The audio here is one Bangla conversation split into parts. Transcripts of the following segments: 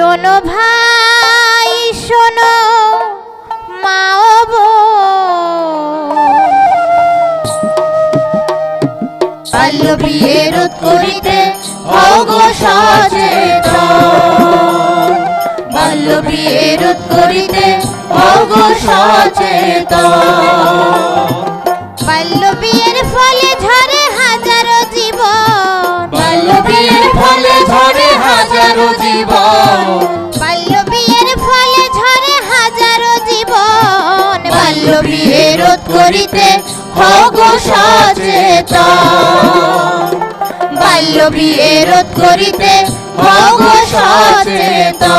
শোনো ভাই শোনো মা ও বোন, বাল্য বিয়ে রোধ করিতে হও গো সচেতন, বাল্য বিয়ে রোধ করিতে হও গো সচেতন। বাল্য বিয়ের ফলে ঝরে হাজারো জীবন, বাল্য বিয়ের ফলে ঝরে হাজারো জীবন, বাল্য বিয়ের ফলে ঝরে হাজারো জীবন। বাল্য বিয়ে রোধ করিতে হও গো সচেতন, বাল্য বিয়ে রোধ করিতে হও গো সচেতন।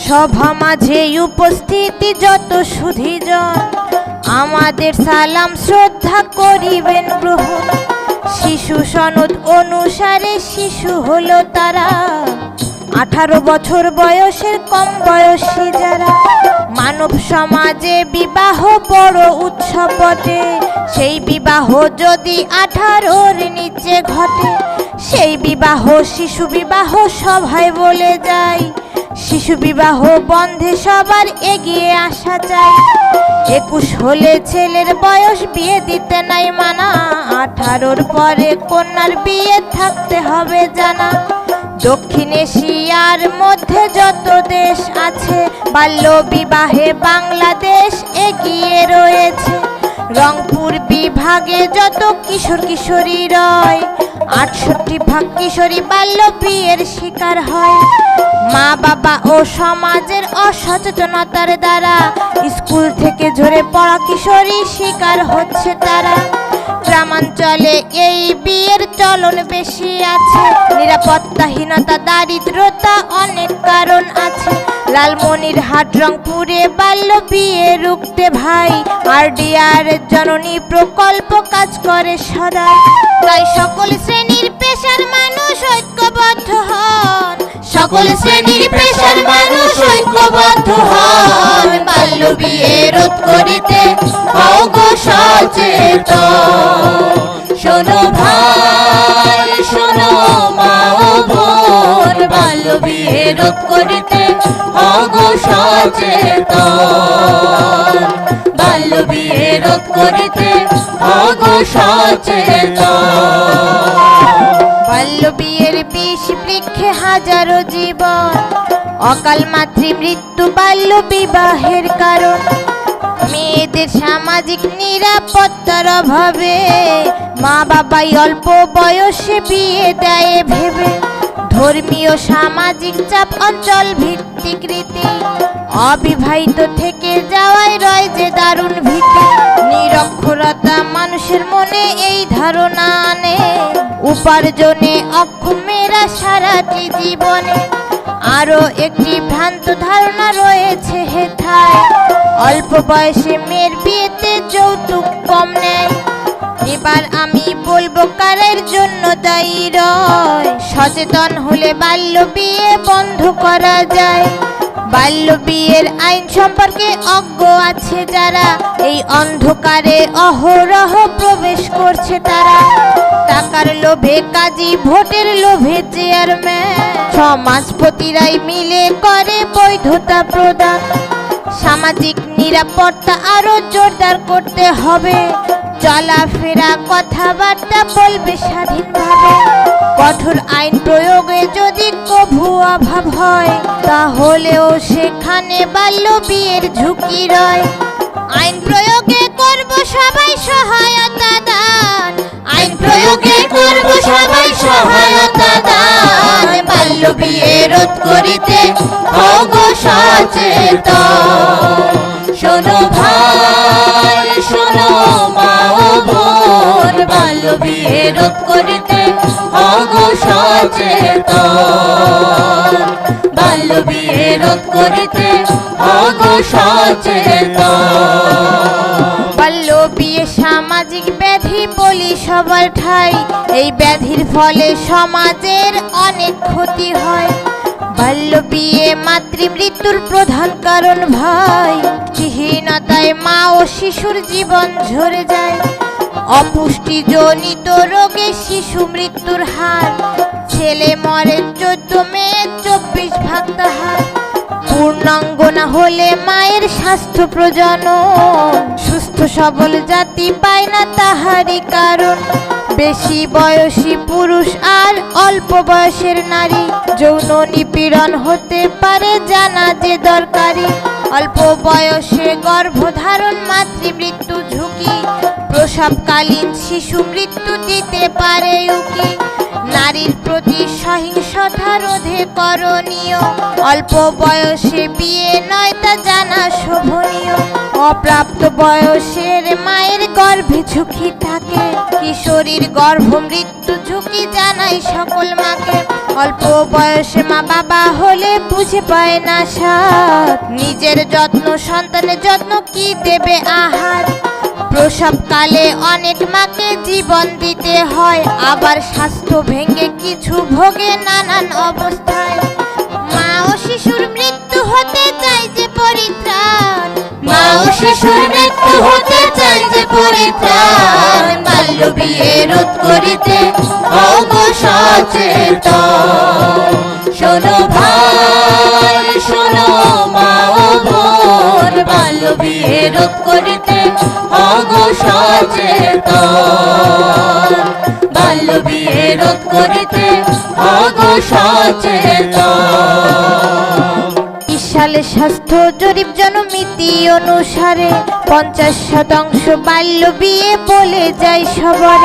সভা মাঝে উপস্থিতি যত সুধীজন, আমাদের সালাম শ্রদ্ধা করিবেন গ্রহণ। শিশু সনদ অনুসারে শিশু হলো তারা, 18 বছর বয়সের কম বয়সী যারা। মানব সমাজে বিবাহ বড় উৎসব বটে, সেই বিবাহ যদি 18-র নিচে ঘটে, সেই বিবাহ শিশু বিবাহ সভায় বলে যায়। শিশু বিবাহ বন্ধে সবার এগিয়ে আসা চাই। 21 হলে ছেলের বয়স বিয়ে দিতে নাই মানা, 18-র পরে কন্যার বিয়ে থাকতে হবে জানা। দক্ষিণ এশিয়ার মধ্যে যত দেশ আছে, বাল্য বিবাহে বাংলাদেশ এগিয়ে রয়েছে। রংপুর বিভাগে যত কিশোর কিশোরী রয়, 68% কিশোরী বাল্য বিয়ের শিকার হয়। মা বাবা ও সমাজের অসচেতনতার দ্বারা স্কুল থেকে ঝরে পড়া কিশোরী শিকার হচ্ছে তারা। গ্রামাঞ্চলে এই বিয়ের চলন বেশি আছে, নিরাপত্তাহীনতা দারিদ্রতা অনেক কারণ আছে। লালমনিরহাট রংপুরে বাল্য বিয়ে রুখতে ভাই RDR জননী প্রকল্প কাজ করে সদা। তাই সকল শ্রেণীর পেশার মানুষ ঐক্যবদ্ধ হন, সকল শ্রেণীর পেশার মানুষ ঐক্যবদ্ধ হন, বাল্য বিয়ে রোধ করিতে হও গো সচেতন। শোনো ভাই শোনো মা ও বোন, বাল্য বিয়ে রোধ করিতে হও গো সচেতন, বাল্য বিয়ে রোধ করিতে হও গো সচেতন। বাল্য বিয়ের বিষ বৃক্ষে হাজারো জীবন, অকাল মাতৃ মৃত্যু বাল্য বিবাহের কারণ। মেয়েদের সামাজিক নিরাপত্তার অভাবে মা বাবাই অল্প বয়সে বিয়ে দেয় ভেবে। ধর্মীয় সামাজিক চাপ অঞ্চল ভিত্তিক রীতি, অবিবাহিত থেকে যাওয়ায় রয় যে দারুণ ভীতি। নিরক্ষরতা মানুষের মনে এই ধারণা আনে, উপার্জনে অক্ষম মেয়েরা সারাটি জীবনে। আরো একটি ভ্রান্ত ধারণা রয়েছে হেথায়, অল্প বয়সে মেয়ের বিয়েতে যৌতুক কম নেয়। এবার আমি বলবো কারের জন্য দায়ী রয়, সচেতন হলে বাল্য বিয়ে বন্ধ করা যায়। বাল্য বিয়ের আইন সম্পর্কে অজ্ঞ আছে যারা, এই অন্ধকারে অহরহ প্রবেশ করছে তারা। টাকার লোভে কাজী, ভোটের লোভে চেয়ারম্যান, সমাজপতিরাই মিলে করে বৈধতা প্রদান। সামাজিক নিরাপত্তা আরো জোরদার করতে হবে, চলাফেরা কথাবার্তা বলবে স্বাধীনভাবে। কঠোর আইন প্রয়োগে যদি কভু অভাব হয়, তাহলেও সেখানে বাল্য বিয়ের ঝুঁকি রয়। আইন প্রয়োগে করব সবাই সহায়তা দান, আইন প্রয়োগে করব সবাই সহায়তা দান, বাল্য বিয়ে রোধ করিতে হও গো সচেতন। শোনো ভাই শোনো মা ও বোন, বাল্য বিয়ে রোধ করিতে হও গো সচেতন, বাল্য বিয়ে রোধ করিতে হও গো সচেতন। বাল্য বিয়ে সামাজিক ব্যাধি বলি সবার ঠাই, এই ব্যাধির ফলে সমাজের অনেক ক্ষতি হয়। বাল্য বিয়ে মাতৃমৃত্যুর প্রধান কারণ ভাই, পুষ্টিহীনতায় মা ও শিশুর জীবন ঝরে যায়। অপুষ্টিজনিত রোগে শিশু মৃত্যুর হার, ছেলে মরে 14 মেয়ে 24 ভাগ তাহার। পূর্ণাঙ্গ না হলে মায়ের স্বাস্থ্য প্রজনন, সুস্থ সবল জাতি পায় না তাহারই কারণ। বেশি বয়সী পুরুষ আর অল্প বয়সের নারী, যৌন নিপীড়ন হতে পারে জানা যে দরকারি। অল্প বয়সে গর্ভধারণ মাতৃমৃত্যু ঝুঁকি, প্রসবকালীন শিশু মৃত্যু দিতে পারে উকি। নারীর প্রতি সহিংসতা রোধে করণীয়, অল্প বয়সে বিয়ে নয় তা জানা শোভনীয়। অপ্রাপ্ত বয়সের মায়ের গর্ভে ঝুঁকি থাকে, কিশোরীর গর্ভ মৃত্যু ঝুঁকি জানাই সকল মাকে। অল্প বয়সে মা বাবা হলে বুঝে পায় না সাথ, নিজের যত্ন সন্তানের যত্ন কি দেবে আহার। প্রসবকালে অনেক মাকে জীবন দিতে হয়, আবার স্বাস্থ্য ভেঙে কিছু ভোগে নানান অবস্থায়। মা ও শিশুর মৃত্যু হতে চাই যে পরিত্রাণ, মা ও শিশুর মৃত্যু হতে চাই যে পরিত্রাণ। বাল্য বিয়ে রোধ করিতে হও সচেতন। শোনো ভাই শোনো মা ও বোন, বাল্য বিয়ে রোধ করিতে হও সচেতন। বাল্য বিয়ে রোধ করিতে হও সচেতন। সালে স্বাস্থ্য জরিপ জনমিতি অনুসারে 50% বাল্য বিয়ে বলে যায় সবার।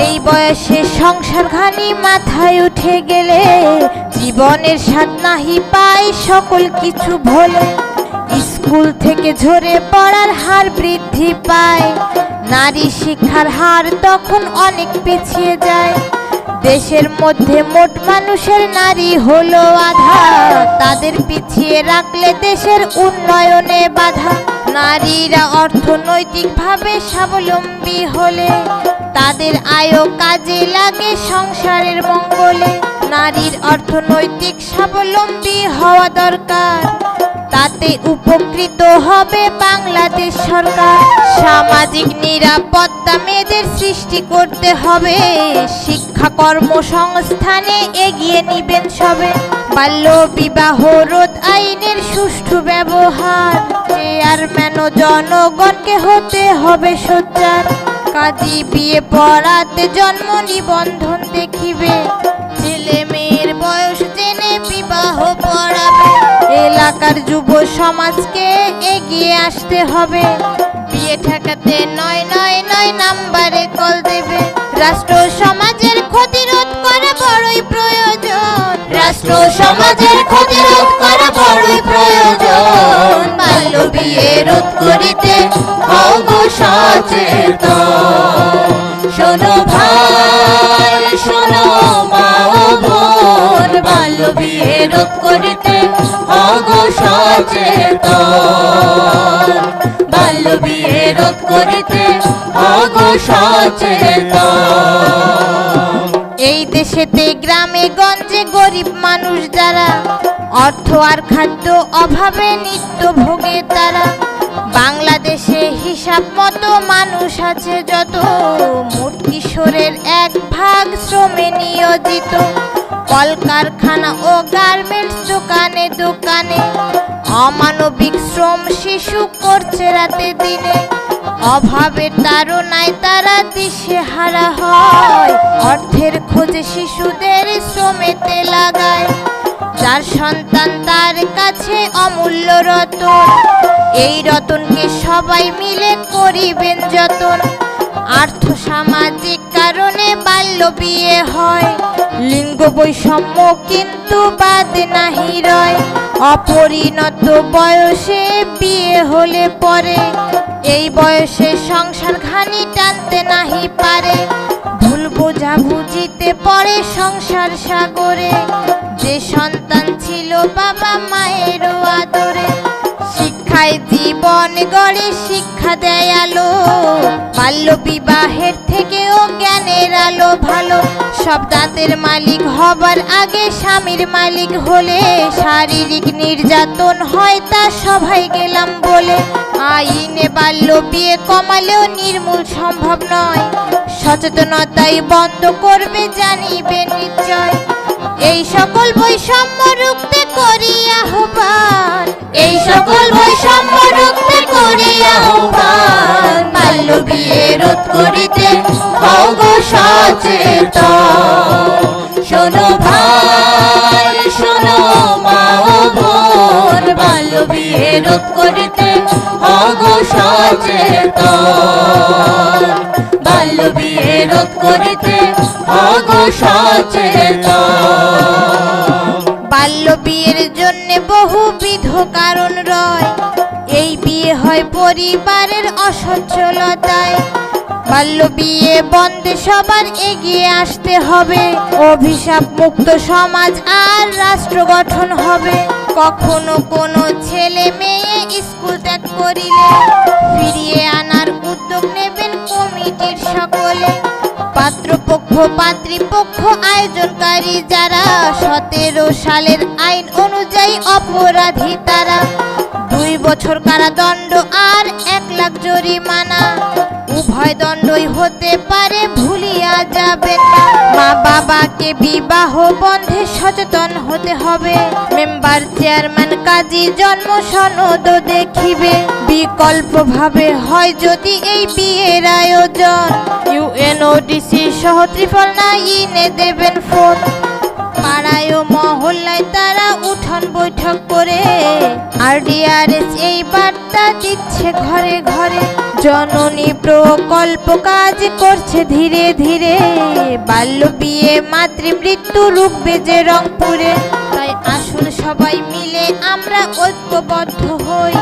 এই বয়সে সংসার ঘানি মাথায় উঠে গেলে, জীবনের স্বাদ নাহি পায় সকল কিছু ভোলে। স্কুল থেকে ঝরে পড়ার হার বৃদ্ধি পায়, নারী শিক্ষার হার তখন অনেক পিছিয়ে যায়। দেশের মধ্যে মোট মানুষের নারী হলো আধা, তাদের পিছিয়ে রাখলে দেশের উন্নয়নে বাধা। নারীরা অর্থনৈতিকভাবে স্বাবলম্বী হলে, তাদের আয়ও কাজে লাগে সংসারের মঙ্গলে। নারীর অর্থনৈতিক স্বাবলম্বী হওয়া দরকার, তাতে উপকৃত হবে বাংলাদেশ সরকার। সামাজিক নিরাপত্তা মেয়েদের সৃষ্টি করতে হবে, শিক্ষা কর্মসংস্থানে এগিয়ে নিবেন সবে। বাল্য বিবাহ রোধ আইনের সুষ্ঠু ব্যবহার, চেয়ারম্যান ও জনগণকে হতে হবে সোচ্চার। কাজী বিয়ে পড়াতে জন্ম নিবন্ধন দেখিবে, ছেলে মেয়ের বয়স জেনে বিবাহ পড়াবে। এলাকার যুব সমাজকে এগিয়ে আসতে হবে, বিয়ে ঠেকাতে 999 নাম্বারে কল দেবে। রাষ্ট্র সমাজের ক্ষতি রোধ করা বড়ই প্রয়োজন, রাষ্ট্র সমাজের ক্ষতি রোধ করা বড়ই প্রয়োজন। বাল্য বিয়ে রোধ করিতে হও সচেতন। শোনো ভাই শোনো মা ও বোন, বাল্য বিয়ে রোধ করিতে হও সচেতন। বাল্য বিয়ে রোধ করিতে হও সচেতন। এই দেশেতে গ্রামে গঞ্জে গরিব মানুষ যারা, অর্থ আর খাদ্য অভাবে নিত্য ভোগে তারা। বাংলাদেশে হিসাব মতো মানুষ আছে যত, মোট কিশোরের 1 ভাগ শ্রমে নিয়োজিত। কলকারখানা ও গার্মেন্টস দোকানে দোকানে, অমানবিক শ্রম শিশু করছে রাতে দিনে। অভাবের তাড়নায় তারা দিশেহারা হয়, অর্থের খোঁজে শিশুদের শ্রমেতে লাগায়। যার সন্তান তার কাছে অমূল্য রতন, এই রতনকে সবাই মিলে করিবেন যতন। আর্থ সামাজিক কারণে বাল্য বিয়ে হয়, লিঙ্গ বৈষম্য কিন্তু বাদ নাহি রয়। অপরিণত বয়সে বিয়ে হলে পরে, এই বয়সে সংসার ঘানি টানতে নাহি পারে। ভুল বোঝাবুঝিতে পড়ে সংসার সাগরে, যে সন্তান ছিল বাবা মায়েরও আদরে। শিক্ষায় জীবন গড়ে শিক্ষা দেয় আলো, বাল্য বিবাহের থেকেও জ্ঞানের আলো ভালো। সব দাঁতের মালিক হবার আগে স্বামীর মালিক হলে, শারীরিক নির্যাতন হয় তা সবাই গেলাম বলে। আইনে বাল্য বিয়ে কমালেও নির্মূল সম্ভব নয়, সচেতনতাই বন্ধ করবে জানিবে নিশ্চয়। এই সকল বৈষম্য রুখতে সকল বৈষম্য রুখতে করি আহ্বান বাল্য বিয়ে রোধ করিতে হও গো সচেতন শোনো ভাই শোনো মা ও বোন বাল্য বিয়ে রোধ করিতে হও গো সচেতন বাল্য বিয়ে রোধ করিতে হও গো সচেতন বাল্য বিয়ের জন্য বহুবিধ কারণ রয় এই বিয়ে হয় পরিবারের অসচ্ছলতায় বাল্য বিয়ে বন্ধে সবার এগিয়ে আসতে হবে অভিশাপ মুক্ত সমাজ আর রাষ্ট্র গঠন হবে কখনো কোনো ছেলে মেয়ে স্কুল ত্যাগ করিলে ফিরিয়ে আনার উদ্যোগ নেবেন কমিটির সকলে পাত্রপক্ষ পাত্রীপক্ষ আয়োজনকারী যারা 17 সালের আইন অনুযায়ী অপরাধী তারা 2 বছর কারাদণ্ড আর 1 লাখ জরিমানা উভয় দণ্ডই হতে পারে ভুলিয়া যাবেন না মা বাবাকে বিবাহ বন্ধে সচেতন হতে হবে মেম্বার চেয়ারম্যান কাজী জন্ম সনদ দেখিবে বিকল্প ভাবে হয় যদি এই বিয়ের আয়োজন ইউএনওডিসি সহ 999 দেবেন ফোন পাড়ায় ও মহল্লায় তারা উঠোন বৈঠক করে আরডিআরএস এই বার্তা দিচ্ছে ঘরে ঘরে জননী প্রকল্প কাজ করছে ধীরে ধীরে বাল্য বিয়ে মাতৃমৃত্যু রুখবে যে রংপুরে তাই আসুন সবাই মিলে আমরা ঐক্যবদ্ধ হই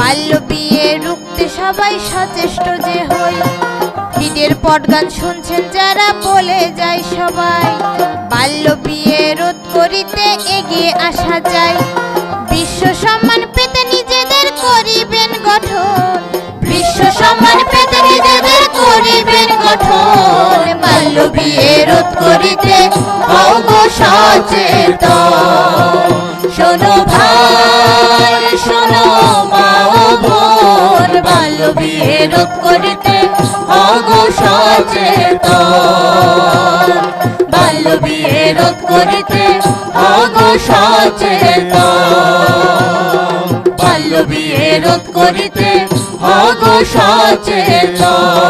বাল্য বিয়ে রুখতে সবাই সচেষ্ট যে হই ঈদের পটগান শুনছেন যারা বলে যায় সবাই বাল্য বিয়ে রোধ করিতে এগিয়ে আসা যায় বিশ্ব সম্মান পেতে নিজেদের করিবেন গঠন বিশ্ব সম্মান পেতে নিজেদের করিবেন গঠন বাল্য বিয়ে রোধ করিতে হও গো সচেতন শোনো ভাই শোনো মা ও বোন বাল্য বিয়ে রোধ করিতে হও গো সচেতন বাল্য বিয়ে রোধ করিতে হও গো সচেতন বাল্য বিয়ে রোধ করিতে হও গো সচেতন